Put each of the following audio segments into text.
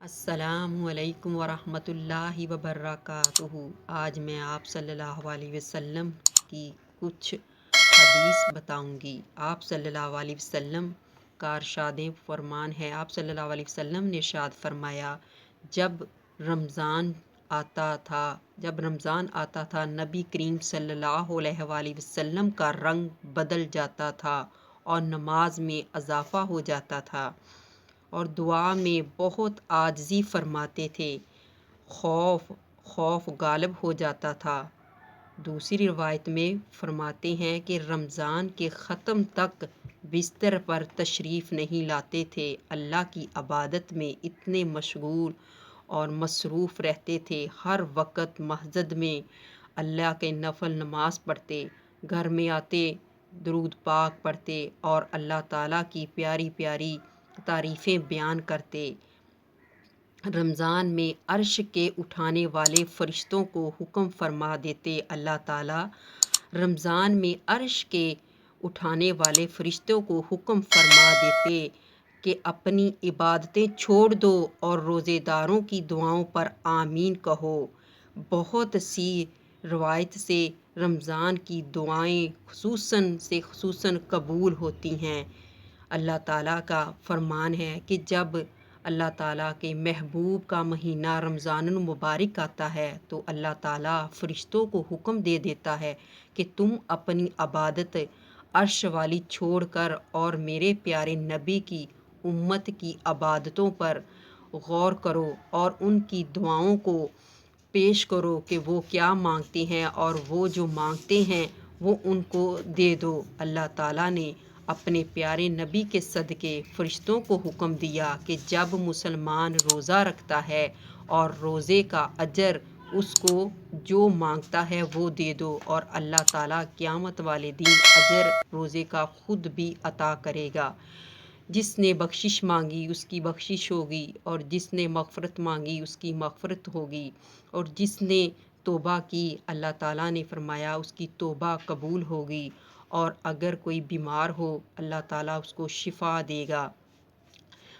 السلام علیکم ورحمۃ اللہ وبرکاتہ۔ آج میں آپ صلی اللہ علیہ وسلم کی کچھ حدیث بتاؤں گی۔ آپ صلی اللہ علیہ وسلم کا ارشاد فرمان ہے، آپ صلی اللہ علیہ وسلم نے ارشاد فرمایا، جب رمضان آتا تھا نبی کریم صلی اللہ علیہ وآلہ وسلم کا رنگ بدل جاتا تھا اور نماز میں اضافہ ہو جاتا تھا اور دعا میں بہت عاجزی فرماتے تھے، خوف غالب ہو جاتا تھا۔ دوسری روایت میں فرماتے ہیں کہ رمضان کے ختم تک بستر پر تشریف نہیں لاتے تھے، اللہ کی عبادت میں اتنے مشغول اور مصروف رہتے تھے، ہر وقت مسجد میں اللہ کے نفل نماز پڑھتے، گھر میں آتے درود پاک پڑھتے اور اللہ تعالیٰ کی پیاری پیاری تعریفیں بیان کرتے۔ رمضان میں عرش کے اٹھانے والے فرشتوں کو حکم فرما دیتے، اللہ تعالیٰ رمضان میں عرش کے اٹھانے والے فرشتوں کو حکم فرما دیتے کہ اپنی عبادتیں چھوڑ دو اور روزے داروں کی دعاؤں پر آمین کہو۔ بہت سی روایت سے رمضان کی دعائیں خصوصاً قبول ہوتی ہیں۔ اللہ تعالیٰ کا فرمان ہے کہ جب اللہ تعالیٰ کے محبوب کا مہینہ رمضان المبارک آتا ہے تو اللہ تعالیٰ فرشتوں کو حکم دے دیتا ہے کہ تم اپنی عبادت عرش والی چھوڑ کر اور میرے پیارے نبی کی امت کی عبادتوں پر غور کرو اور ان کی دعاؤں کو پیش کرو کہ وہ کیا مانگتے ہیں اور وہ جو مانگتے ہیں وہ ان کو دے دو۔ اللہ تعالیٰ نے اپنے پیارے نبی کے صدقے فرشتوں کو حکم دیا کہ جب مسلمان روزہ رکھتا ہے اور روزے کا اجر اس کو جو مانگتا ہے وہ دے دو، اور اللہ تعالیٰ قیامت والے دن اجر روزے کا خود بھی عطا کرے گا۔ جس نے بخشش مانگی اس کی بخشش ہوگی، اور جس نے مغفرت مانگی اس کی مغفرت ہوگی، اور جس نے توبہ کی اللہ تعالیٰ نے فرمایا اس کی توبہ قبول ہوگی، اور اگر کوئی بیمار ہو اللہ تعالیٰ اس کو شفا دے گا۔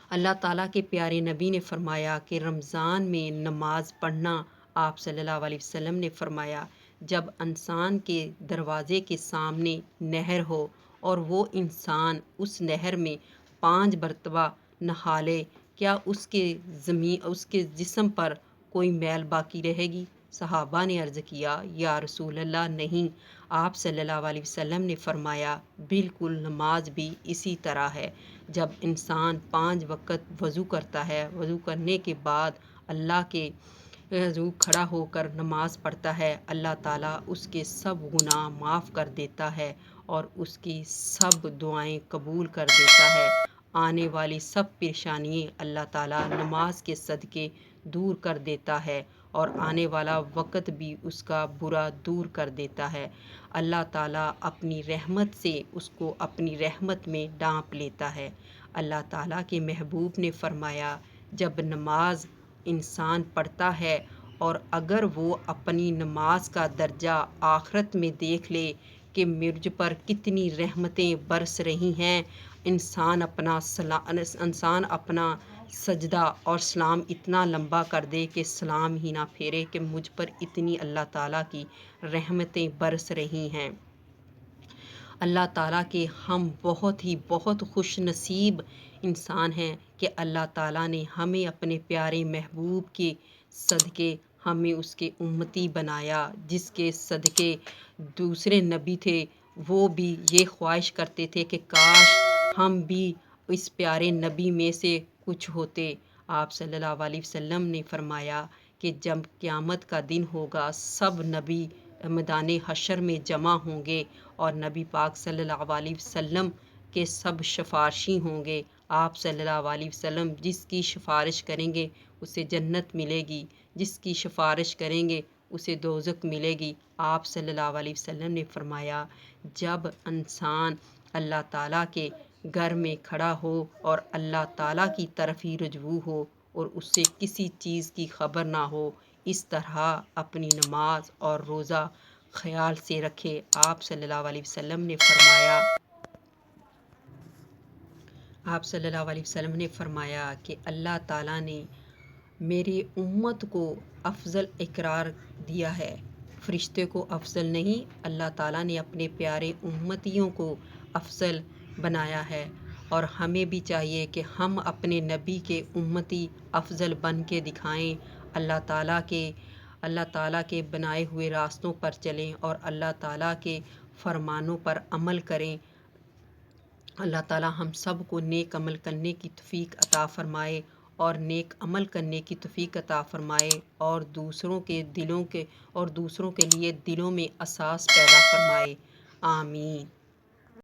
اللہ تعالیٰ کے پیارے نبی نے فرمایا کہ رمضان میں نماز پڑھنا، آپ صلی اللہ علیہ وسلم نے فرمایا، جب انسان کے دروازے کے سامنے نہر ہو اور وہ انسان اس نہر میں 5 مرتبہ نہا لے، کیا اس کے جسم پر کوئی میل باقی رہے گی؟ صحابہ نے عرض کیا، یا رسول اللہ نہیں۔ آپ صلی اللہ علیہ وسلم نے فرمایا، بالکل نماز بھی اسی طرح ہے۔ جب انسان 5 وقت وضو کرتا ہے، وضو کرنے کے بعد اللہ کے حضور کھڑا ہو کر نماز پڑھتا ہے، اللہ تعالیٰ اس کے سب گناہ معاف کر دیتا ہے اور اس کی سب دعائیں قبول کر دیتا ہے۔ آنے والی سب پریشانیاں اللہ تعالیٰ نماز کے صدقے دور کر دیتا ہے اور آنے والا وقت بھی اس کا برا دور کر دیتا ہے۔ اللہ تعالیٰ اپنی رحمت سے اس کو اپنی رحمت میں ڈانپ لیتا ہے۔ اللہ تعالیٰ کے محبوب نے فرمایا، جب نماز انسان پڑھتا ہے اور اگر وہ اپنی نماز کا درجہ آخرت میں دیکھ لے کہ مجھ پر کتنی رحمتیں برس رہی ہیں، انسان اپنا سجدہ اور سلام اتنا لمبا کر دے کہ سلام ہی نہ پھیرے کہ مجھ پر اتنی اللہ تعالیٰ کی رحمتیں برس رہی ہیں۔ اللہ تعالیٰ کے ہم بہت خوش نصیب انسان ہیں کہ اللہ تعالیٰ نے ہمیں اپنے پیارے محبوب کے صدقے ہمیں اس کے امتی بنایا، جس کے صدقے دوسرے نبی تھے وہ بھی یہ خواہش کرتے تھے کہ کاش ہم بھی اس پیارے نبی میں سے کچھ ہوتے۔ آپ صلی اللہ علیہ وسلم نے فرمایا کہ جب قیامت کا دن ہوگا سب نبی میدان حشر میں جمع ہوں گے اور نبی پاک صلی اللہ علیہ وسلم کے سب سفارشی ہوں گے۔ آپ صلی اللہ علیہ وسلم جس کی سفارش کریں گے اسے جنت ملے گی، جس کی سفارش کریں گے اسے دوزخ ملے گی۔ آپ صلی اللہ علیہ وسلم نے فرمایا، جب انسان اللہ تعالیٰ کے گھر میں کھڑا ہو اور اللہ تعالیٰ کی طرف ہی رجوع ہو اور اسے کسی چیز کی خبر نہ ہو، اس طرح اپنی نماز اور روزہ خیال سے رکھے۔ آپ صلی اللہ علیہ وسلم نے فرمایا، کہ اللہ تعالیٰ نے میری امت کو افضل اقرار دیا ہے، فرشتے کو افضل نہیں، اللہ تعالیٰ نے اپنے پیارے امتیوں کو افضل بنایا ہے، اور ہمیں بھی چاہیے کہ ہم اپنے نبی کے امتی افضل بن کے دکھائیں، اللہ تعالیٰ کے بنائے ہوئے راستوں پر چلیں اور اللہ تعالیٰ کے فرمانوں پر عمل کریں۔ اللہ تعالیٰ ہم سب کو نیک عمل کرنے کی توفیق عطا فرمائے اور نیک عمل کرنے کی توفیق عطا فرمائے، اور دوسروں کے لیے دلوں میں اساس پیدا فرمائے۔ آمین۔